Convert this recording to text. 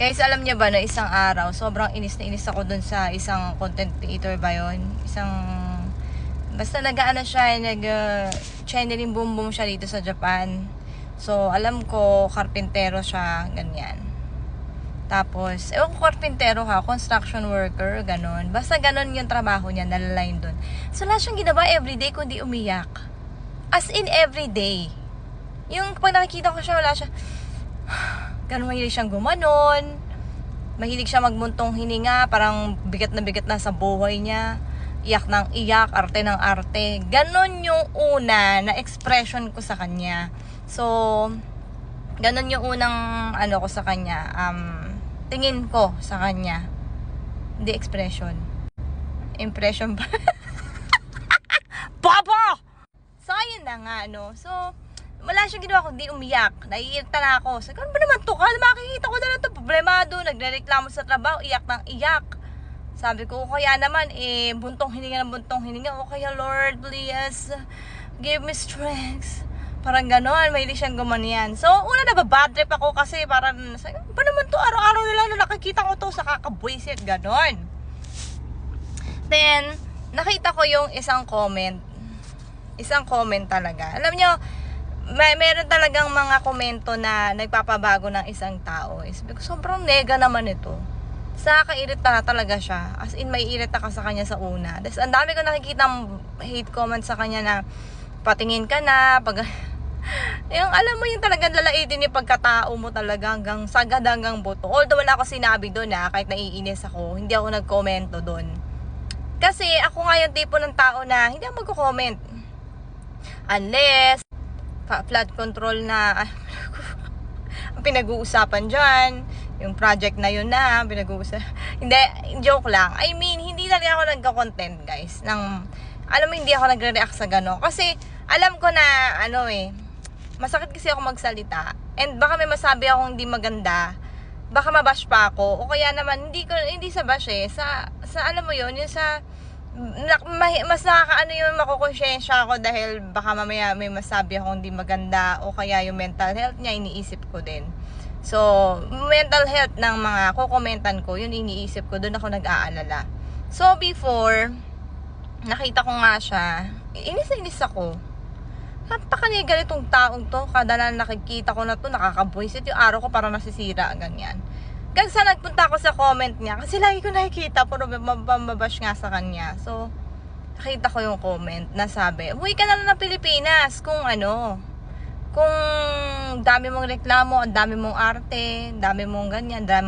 Guys, alam niya ba na isang araw, sobrang inis na inis ako dun sa isang content creator ba yun? Basta nag-ano siya, channeling boom boom siya dito sa Japan. So, alam ko, karpintero siya, ganyan. Tapos, ewan ko karpintero ha, construction worker, ganon. Basta ganon yung trabaho niya, nalaline dun. So, lahat siyang ginawa everyday kundi umiyak. As in everyday. Yung pag nakikita ko siya, wala siya, ganun, mahilig siyang gumanon. Mahilig siya magmuntong hininga, parang bigat na sa buhay niya. Iyak ng iyak, arte ng arte. Ganon yung una na expression ko sa kanya. So, ganon yung unang ko sa kanya, tingin ko sa kanya. Hindi expression. Impression ba? Papa! So, ayun na nga, no? So, wala siyang ginawa kundi umiyak. Naiirita na ako. Sabi ko, ano ba naman to? Makikita ko na lang to. Problemado. Nagre-reklamo sa trabaho. Iyak ng iyak. Sabi ko, kaya naman, buntong hininga ng buntong hininga. O kaya, Lord, please, give me strength. Parang ganon. Mahilig siyang gumanyan. So, una na ba, bad trip ako kasi parang, sabi, ba naman to? Araw-araw na lang na nakikita ko to sa kakabwisit. Ganon. Then, nakita ko yung isang comment. Isang comment talaga. Alam nyo, meron talagang mga komento na nagpapabago ng isang tao. Sobrang nega naman ito. Nakakairita na talaga siya. As in, may irita ka sa kanya sa una. Tapos, ang dami ko nakikita hate comments sa kanya na patingin ka na, yung alam mo yung talagang lalaitin yung pagkatao mo talaga hanggang sagad hanggang buto. Although wala ako sinabi doon kahit naiinis ako, hindi ako nagkomento doon. Kasi ako nga yung tipo ng tao na hindi ako magko-comment. Unless flood control na ang pinag-uusapan dyan, yung project na yun na pinag-uusapan. Hindi, joke lang. I mean, hindi talaga ako nagka-content, guys. Alam mo, hindi ako nagre-react sa gano'n. Kasi, alam ko na, masakit kasi ako magsalita. And baka may masabi akong hindi maganda. Baka mabash pa ako. O kaya naman, hindi sa bash sa alam mo yun, yung sa mas nakakaano yung makukonsyensya ako dahil baka mamaya may masabi akong hindi maganda o kaya yung mental health niya iniisip ko din. So, mental health ng mga kukomentan ko, yun iniisip ko, doon ako nag-aalala. So, before, nakita ko nga siya, inis ako. Napakaniya ganitong taong to, kada na nakikita ko na to, nakakabwisit yung araw ko para nasisira, ganyan. Kasi nagpunta ako sa comment niya, kasi lagi ko nakikita, puro mababash nga sa kanya. So, nakita ko yung comment na sabi, uwi ka na lang ng Pilipinas kung kung dami mong reklamo, ang dami mong arte, dami mong ganyan, dami